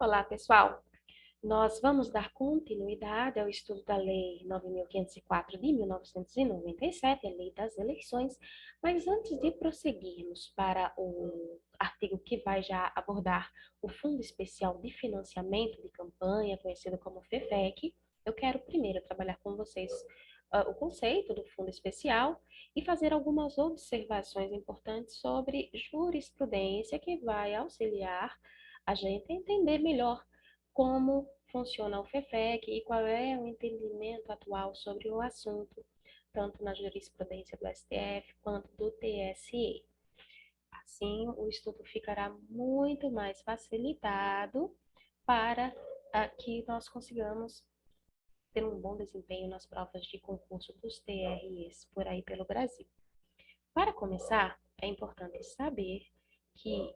Olá, pessoal! Nós vamos dar continuidade ao estudo da Lei 9.504 de 1997, a Lei das Eleições, mas antes de prosseguirmos para o artigo que vai já abordar o Fundo Especial de Financiamento de Campanha, conhecido como FEFEC, eu quero primeiro trabalhar com vocês o conceito do Fundo Especial e fazer algumas observações importantes sobre jurisprudência que vai auxiliar a gente a entender melhor como funciona o FEFEC e qual é o entendimento atual sobre o assunto, tanto na jurisprudência do STF quanto do TSE. Assim, o estudo ficará muito mais facilitado para que nós consigamos ter um bom desempenho nas provas de concurso dos TREs por aí pelo Brasil. Para começar, é importante saber que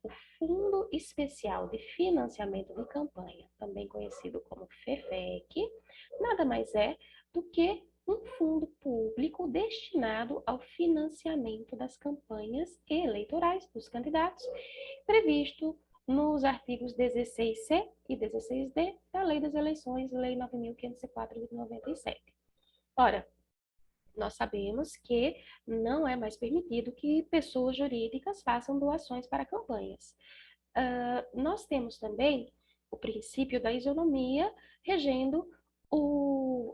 o Fundo Especial de Financiamento de Campanha, também conhecido como FEFEC, nada mais é do que um fundo público destinado ao financiamento das campanhas eleitorais dos candidatos, previsto nos artigos 16C e 16D da Lei das Eleições, Lei 9.504 de 97. Ora, nós sabemos que não é mais permitido que pessoas jurídicas façam doações para campanhas. Nós temos também o princípio da isonomia regendo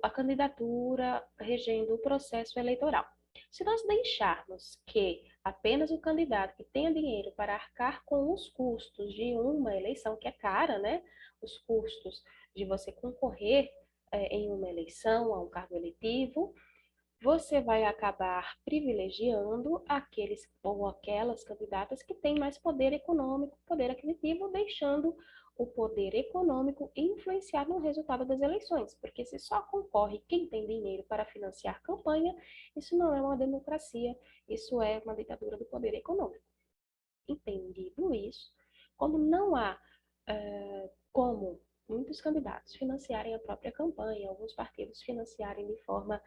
a candidatura, regendo o processo eleitoral. Se nós deixarmos que apenas o candidato que tenha dinheiro para arcar com os custos de uma eleição, que é cara, né? Os custos de você concorrer em uma eleição, a um cargo eletivo, você vai acabar privilegiando aqueles ou aquelas candidatas que têm mais poder econômico, poder aquisitivo, deixando o poder econômico influenciar no resultado das eleições. Porque se só concorre quem tem dinheiro para financiar campanha, isso não é uma democracia, isso é uma ditadura do poder econômico. Entendido isso, como não há como muitos candidatos financiarem a própria campanha, alguns partidos financiarem de forma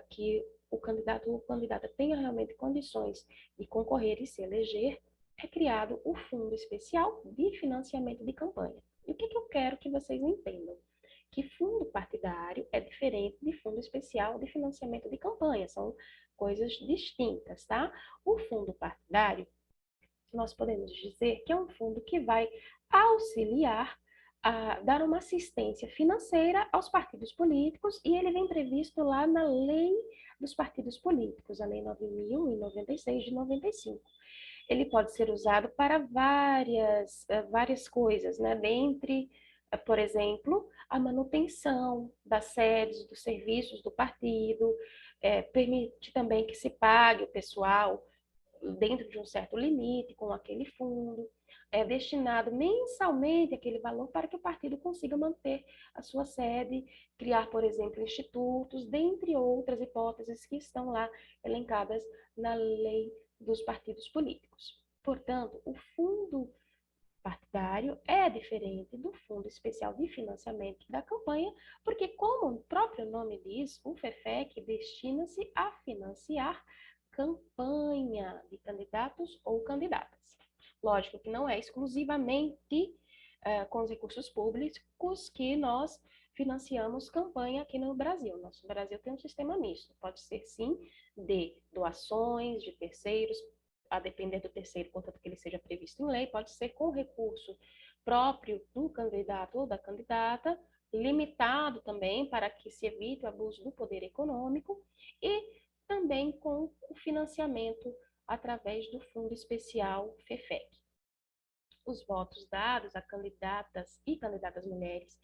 que o candidato ou candidata tenha realmente condições de concorrer e se eleger, é criado o Fundo Especial de Financiamento de Campanha. E o que eu quero que vocês entendam? Que fundo partidário é diferente de fundo especial de financiamento de campanha, são coisas distintas, tá? O fundo partidário, nós podemos dizer que é um fundo que vai auxiliar a dar uma assistência financeira aos partidos políticos e ele vem previsto lá na Lei dos Partidos Políticos, a Lei 9.096 de 95. Ele pode ser usado para várias coisas, né? Dentre, por exemplo, a manutenção das sedes, dos serviços do partido, permite também que se pague o pessoal dentro de um certo limite, com aquele fundo, é destinado mensalmente aquele valor para que o partido consiga manter a sua sede, criar, por exemplo, institutos, dentre outras hipóteses que estão lá elencadas na lei dos partidos políticos. Portanto, o fundo partidário é diferente do Fundo Especial de Financiamento da Campanha, porque, como o próprio nome diz, o FEFEC destina-se a financiar campanha de candidatos ou candidatas. Lógico que não é exclusivamente com os recursos públicos que nós financiamos campanha aqui no Brasil. Nosso Brasil tem um sistema misto, pode ser sim de doações de terceiros, a depender do terceiro, contanto que ele seja previsto em lei, pode ser com recurso próprio do candidato ou da candidata, limitado também para que se evite o abuso do poder econômico e também com o financiamento através do Fundo Especial FEFEC. Os votos dados a candidatas e candidatas mulheres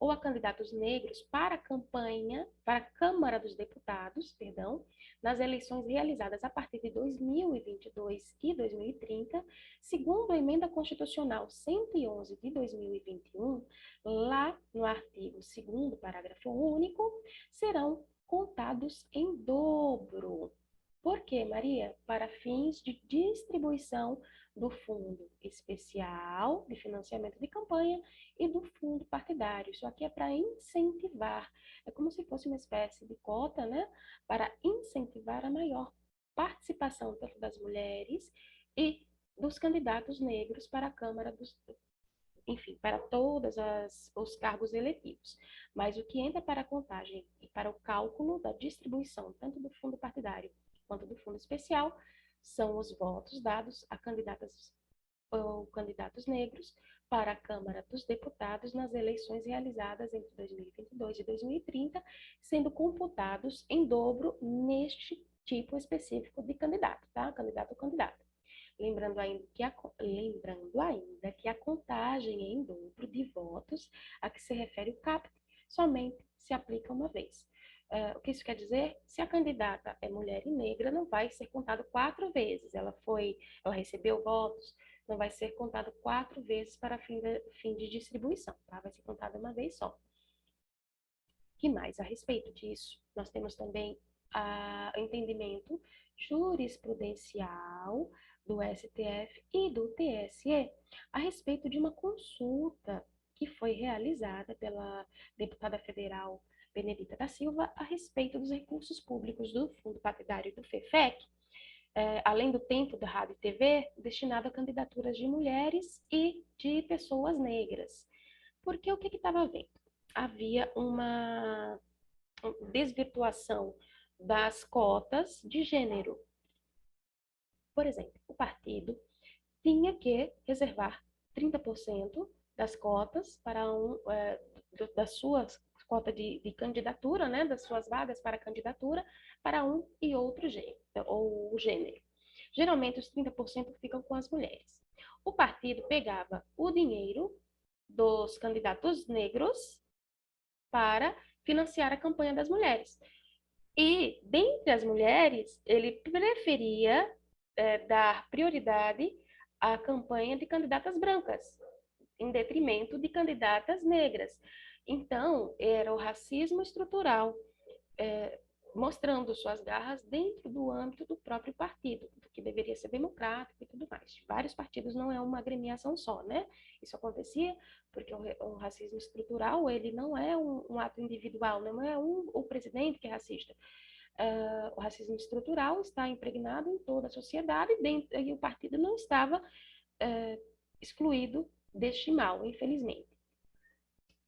ou a candidatos negros para a campanha, para a Câmara dos Deputados, perdão, nas eleições realizadas a partir de 2022 e 2030, segundo a Emenda Constitucional 111 de 2021, lá no artigo 2º, parágrafo único, serão contados em dobro. Por quê, Maria? Para fins de distribuição do Fundo Especial de Financiamento de Campanha e do fundo partidário. Isso aqui é para incentivar, é como se fosse uma espécie de cota, né? Para incentivar a maior participação tanto das mulheres e dos candidatos negros para a Câmara dos enfim, para todos os cargos eletivos. Mas o que entra para a contagem e para o cálculo da distribuição, tanto do fundo partidário quanto do fundo especial, são os votos dados a candidatas ou candidatos negros para a Câmara dos Deputados nas eleições realizadas entre 2022 e 2030, sendo computados em dobro neste tipo específico de candidato, tá? Candidato ou candidata. Lembrando ainda que a contagem em dobro de votos a que se refere o CAPT somente se aplica uma vez. O que isso quer dizer? Se a candidata é mulher e negra, não vai ser contado 4 vezes. Ela recebeu votos, não vai ser contado 4 vezes para fim de distribuição, tá? Vai ser contado uma vez só. Que mais? A respeito disso, nós temos também o entendimento jurisprudencial do STF e do TSE a respeito de uma consulta que foi realizada pela deputada federal Benedita da Silva a respeito dos recursos públicos do Fundo Partidário do FEFEC, além do tempo da rádio e TV, destinado a candidaturas de mulheres e de pessoas negras. Porque o que estava havendo? Havia uma desvirtuação das cotas de gênero. Por exemplo, o partido tinha que reservar 30% das cotas das suas cotas de candidatura, né, das suas vagas para candidatura, para um e outro gênero, ou gênero. Geralmente, os 30% ficam com as mulheres. O partido pegava o dinheiro dos candidatos negros para financiar a campanha das mulheres. E, dentre as mulheres, ele preferia dar prioridade à campanha de candidatas brancas, em detrimento de candidatas negras. Então, era o racismo estrutural, mostrando suas garras dentro do âmbito do próprio partido, que deveria ser democrático e tudo mais. Vários partidos não é uma agremiação só, né? Isso acontecia porque o racismo estrutural, ele não é um ato individual, não é o presidente que é racista. O racismo estrutural está impregnado em toda a sociedade e o partido não estava excluído deste mal, infelizmente.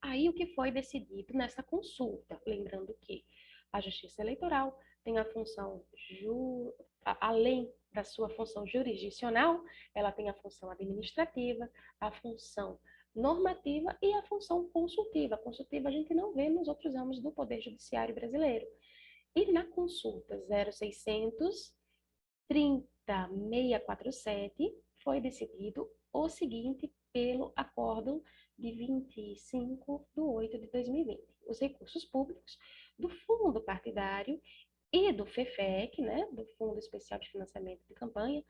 Aí o que foi decidido nessa consulta, lembrando que a Justiça Eleitoral tem a função, além da sua função jurisdicional, ela tem a função administrativa, a função normativa e a função consultiva. A consultiva a gente não vê nos outros ramos do Poder Judiciário brasileiro. E na consulta 0600 30647 foi decidido o seguinte pelo acórdão de 25 de 8 de 2020. Os recursos públicos do Fundo Partidário e do FEFEC, né, do Fundo Especial de Financiamento de Campanha,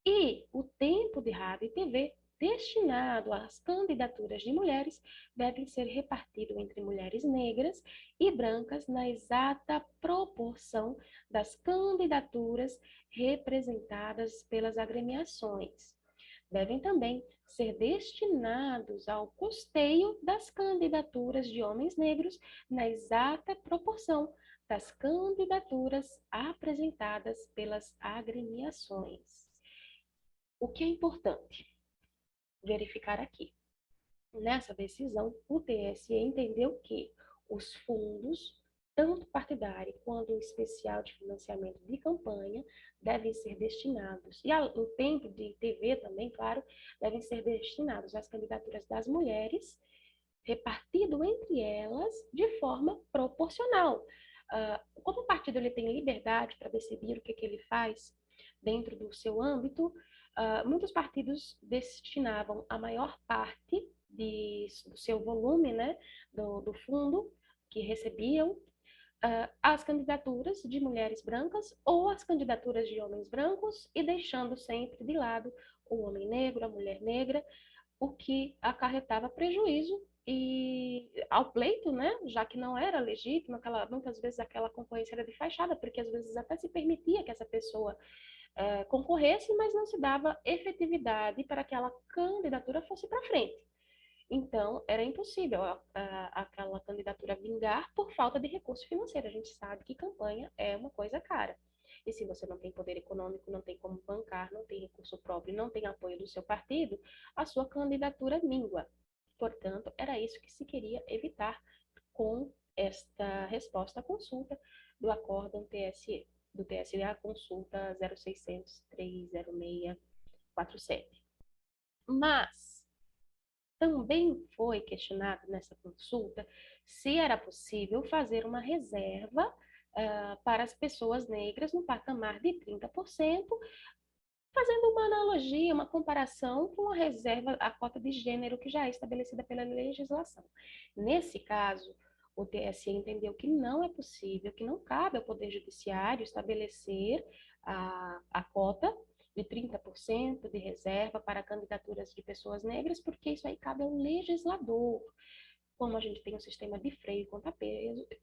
e o tempo de rádio e TV destinado às candidaturas de mulheres devem ser repartido entre mulheres negras e brancas na exata proporção das candidaturas representadas pelas agremiações. Devem também ser destinados ao custeio das candidaturas de homens negros na exata proporção das candidaturas apresentadas pelas agremiações. O que é importante verificar aqui? Nessa decisão, o TSE entendeu que os fundos, tanto partidário quanto o especial de financiamento de campanha, devem ser destinados, e o tempo de TV também, claro, devem ser destinados às candidaturas das mulheres, repartido entre elas de forma proporcional. Como o partido ele tem liberdade para decidir o que ele faz dentro do seu âmbito, muitos partidos destinavam a maior parte do seu volume, né, do fundo que recebiam, as candidaturas de mulheres brancas ou as candidaturas de homens brancos e deixando sempre de lado o homem negro, a mulher negra, o que acarretava prejuízo e ao pleito, né, já que não era legítimo, muitas vezes aquela concorrência era de fachada, porque às vezes até se permitia que essa pessoa concorresse, mas não se dava efetividade para que aquela candidatura fosse para frente. Então, era impossível aquela candidatura vingar por falta de recurso financeiro. A gente sabe que campanha é uma coisa cara. E se você não tem poder econômico, não tem como bancar, não tem recurso próprio, não tem apoio do seu partido, a sua candidatura mingua. Portanto, era isso que se queria evitar com esta resposta à consulta do acórdão TSE, do TSE à consulta 0600-30647. Mas também foi questionado nessa consulta se era possível fazer uma reserva para as pessoas negras no patamar de 30%, fazendo uma analogia, uma comparação com a reserva, a cota de gênero que já é estabelecida pela legislação. Nesse caso, o TSE entendeu que não é possível, que não cabe ao Poder Judiciário estabelecer a cota de 30% de reserva para candidaturas de pessoas negras, porque isso aí cabe ao legislador. Como a gente tem um sistema de freio e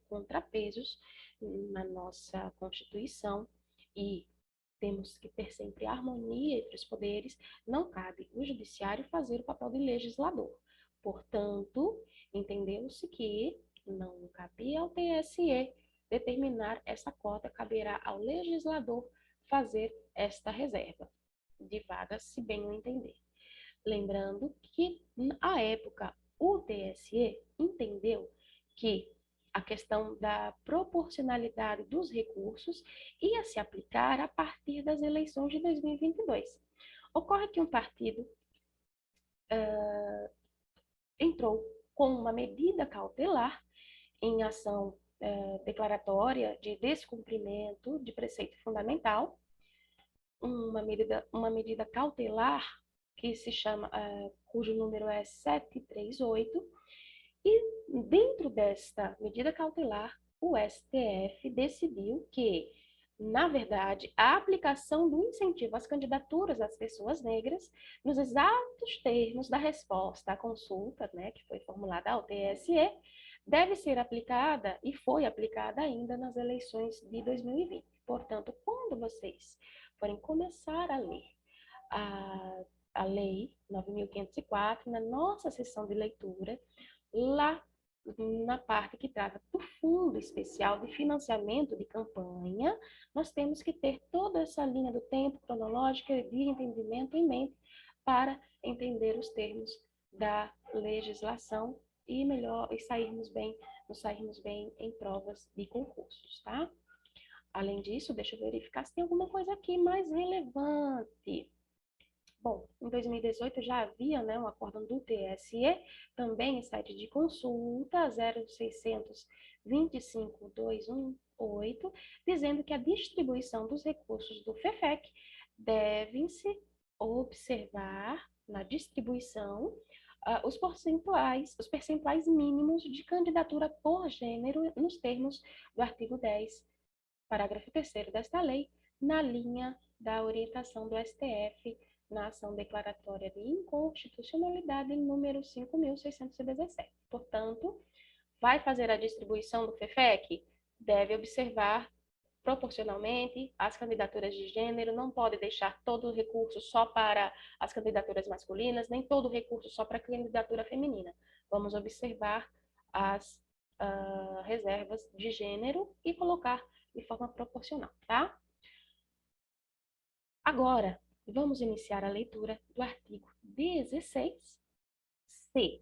contrapesos na nossa Constituição, e temos que ter sempre harmonia entre os poderes, não cabe o judiciário fazer o papel de legislador. Portanto, entendeu-se que não cabia ao TSE determinar essa cota, caberá ao legislador fazer esta reserva de vagas, se bem eu entender. Lembrando que, à época, o TSE entendeu que a questão da proporcionalidade dos recursos ia se aplicar a partir das eleições de 2022. Ocorre que um partido entrou com uma medida cautelar em ação declaratória de descumprimento de preceito fundamental, uma medida cautelar que se chama, cujo número é 738, e dentro desta medida cautelar, o STF decidiu que, na verdade, a aplicação do incentivo às candidaturas das pessoas negras, nos exatos termos da resposta à consulta, né, que foi formulada ao TSE, deve ser aplicada e foi aplicada ainda nas eleições de 2020. Portanto, quando vocês forem começar a ler a Lei 9.504, na nossa sessão de leitura, lá na parte que trata do Fundo Especial de Financiamento de Campanha, nós temos que ter toda essa linha do tempo cronológica de entendimento em mente para entender os termos da legislação e melhor, e nos sairmos bem em provas de concursos, tá? Além disso, deixa eu verificar se tem alguma coisa aqui mais relevante. Bom, em 2018 já havia, né, um acórdão do TSE, também em site de consulta 0600 25218, dizendo que a distribuição dos recursos do FEFEC devem-se observar na distribuição os percentuais mínimos de candidatura por gênero nos termos do artigo 10, parágrafo 3º desta lei, na linha da orientação do STF na ação declaratória de inconstitucionalidade número 5.617. Portanto, vai fazer a distribuição do FEFEC? Deve observar proporcionalmente as candidaturas de gênero, não pode deixar todo o recurso só para as candidaturas masculinas, nem todo o recurso só para a candidatura feminina. Vamos observar as reservas de gênero e colocar de forma proporcional, tá? Agora, vamos iniciar a leitura do artigo 16C,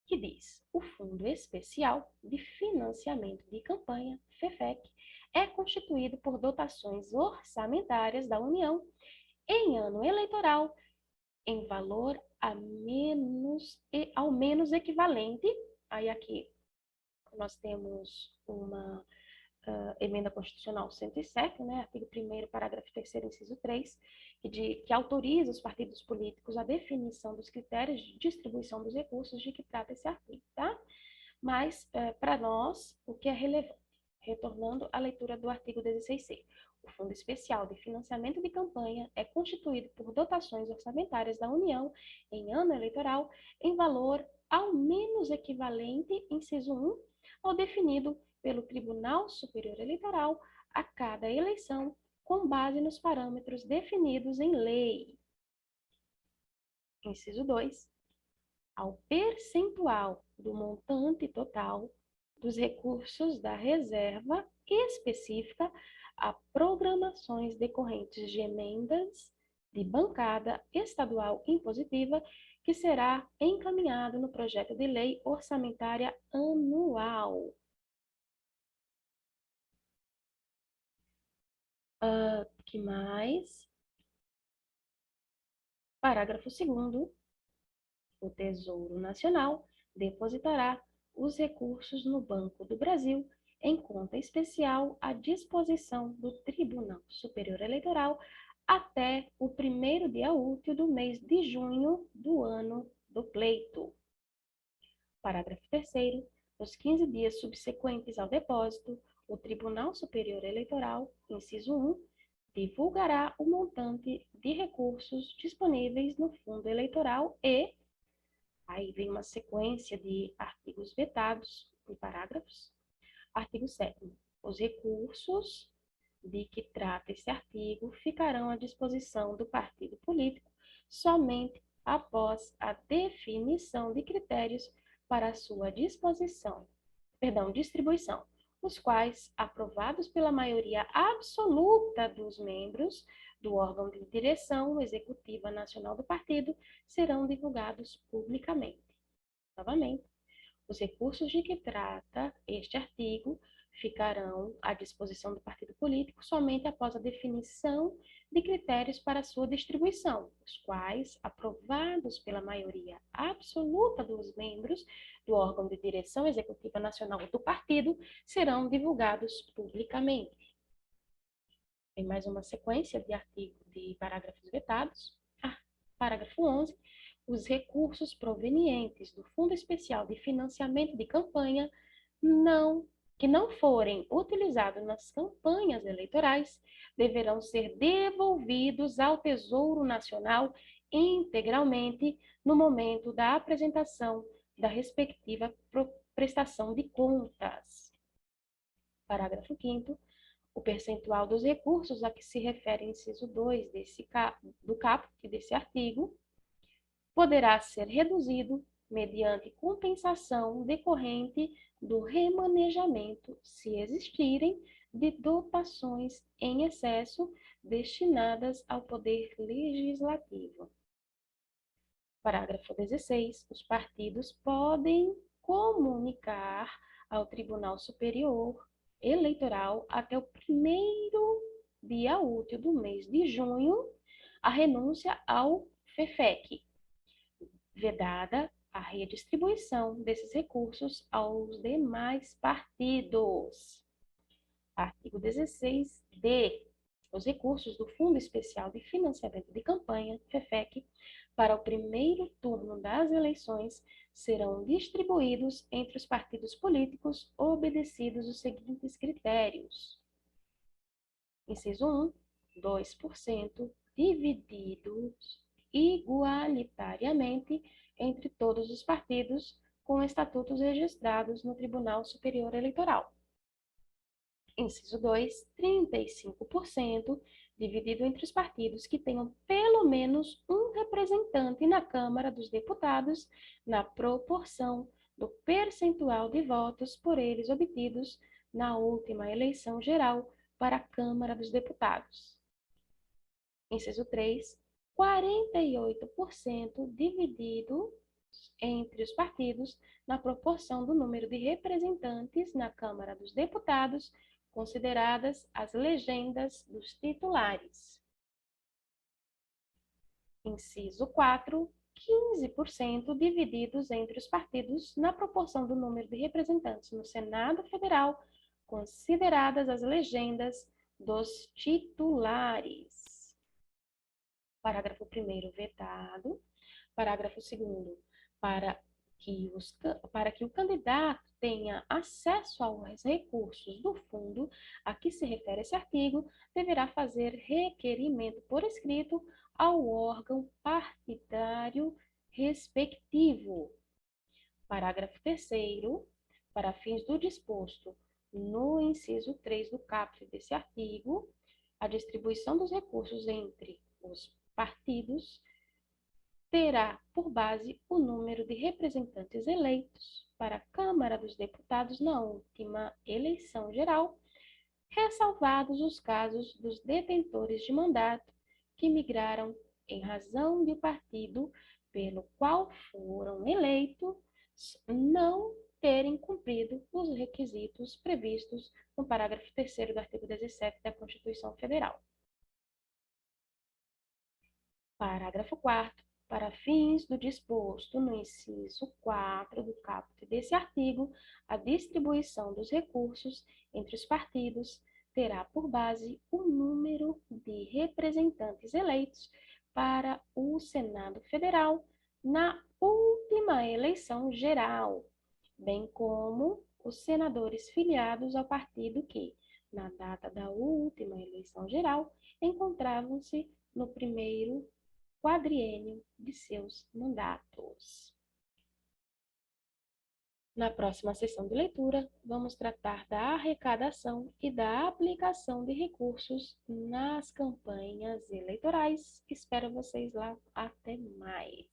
que diz: o Fundo Especial de Financiamento de Campanha, FEFEC, é constituído por dotações orçamentárias da União em ano eleitoral em valor ao menos equivalente. Aí aqui nós temos uma emenda constitucional 107, né, artigo 1º, parágrafo 3º, inciso 3, que autoriza os partidos políticos a definição dos critérios de distribuição dos recursos de que trata esse artigo, tá? Mas, para nós, o que é relevante? Retornando à leitura do artigo 16C. O Fundo Especial de Financiamento de Campanha é constituído por dotações orçamentárias da União em ano eleitoral em valor ao menos equivalente, inciso 1, ao definido pelo Tribunal Superior Eleitoral a cada eleição, com base nos parâmetros definidos em lei. Inciso 2. Ao percentual do montante total dos recursos da reserva específica a programações decorrentes de emendas de bancada estadual impositiva que será encaminhado no projeto de lei orçamentária anual. Que mais? Parágrafo 2º. O Tesouro Nacional depositará os recursos no Banco do Brasil em conta especial à disposição do Tribunal Superior Eleitoral até o primeiro dia útil do mês de junho do ano do pleito. Parágrafo 3º. Nos 15 dias subsequentes ao depósito, o Tribunal Superior Eleitoral, inciso 1, divulgará o montante de recursos disponíveis no fundo eleitoral e, aí vem uma sequência de artigos vetados e parágrafos. Artigo 7º. Os recursos de que trata esse artigo ficarão à disposição do partido político somente após a definição de critérios para a sua distribuição, os quais, aprovados pela maioria absoluta dos membros do órgão de direção executiva nacional do partido, serão divulgados publicamente. Novamente, os recursos de que trata este artigo ficarão à disposição do partido político somente após a definição de critérios para sua distribuição, os quais, aprovados pela maioria absoluta dos membros do órgão de direção executiva nacional do partido, serão divulgados publicamente. Tem mais uma sequência de parágrafos vetados. Parágrafo 11. Os recursos provenientes do Fundo Especial de Financiamento de Campanha que não forem utilizados nas campanhas eleitorais deverão ser devolvidos ao Tesouro Nacional integralmente no momento da apresentação da respectiva prestação de contas. Parágrafo 5º. O percentual dos recursos a que se refere o inciso 2 do caput desse artigo poderá ser reduzido mediante compensação decorrente do remanejamento, se existirem, de dotações em excesso destinadas ao Poder Legislativo. Parágrafo 16. Os partidos podem comunicar ao Tribunal Superior Eleitoral até o primeiro dia útil do mês de junho a renúncia ao FEFEC, vedada a redistribuição desses recursos aos demais partidos. Artigo 16-D. Os recursos do Fundo Especial de Financiamento de Campanha, FEFEC, para o primeiro turno das eleições serão distribuídos entre os partidos políticos obedecidos os seguintes critérios. Inciso 1, 2% divididos igualitariamente entre todos os partidos com estatutos registrados no Tribunal Superior Eleitoral. Inciso 2, 35% dividido entre os partidos que tenham pelo menos um representante na Câmara dos Deputados na proporção do percentual de votos por eles obtidos na última eleição geral para a Câmara dos Deputados. Inciso 3, 48% dividido entre os partidos na proporção do número de representantes na Câmara dos Deputados, consideradas as legendas dos titulares. Inciso 4, 15% divididos entre os partidos na proporção do número de representantes no Senado Federal, consideradas as legendas dos titulares. Parágrafo 1º vetado. Parágrafo 2º. Para que o candidato tenha acesso aos recursos do fundo a que se refere esse artigo, deverá fazer requerimento por escrito ao órgão partidário respectivo. Parágrafo 3º. Para fins do disposto no inciso 3 do caput desse artigo, a distribuição dos recursos entre os partidos terá por base o número de representantes eleitos para a Câmara dos Deputados na última eleição geral, ressalvados os casos dos detentores de mandato que migraram em razão do partido pelo qual foram eleitos não terem cumprido os requisitos previstos no parágrafo 3º do artigo 17 da Constituição Federal. Parágrafo 4º. Para fins do disposto no inciso 4 do caput desse artigo, a distribuição dos recursos entre os partidos terá por base o número de representantes eleitos para o Senado Federal na última eleição geral, bem como os senadores filiados ao partido que, na data da última eleição geral, encontravam-se no primeiro quadriênio de seus mandatos. Na próxima sessão de leitura, vamos tratar da arrecadação e da aplicação de recursos nas campanhas eleitorais. Espero vocês lá. Até mais!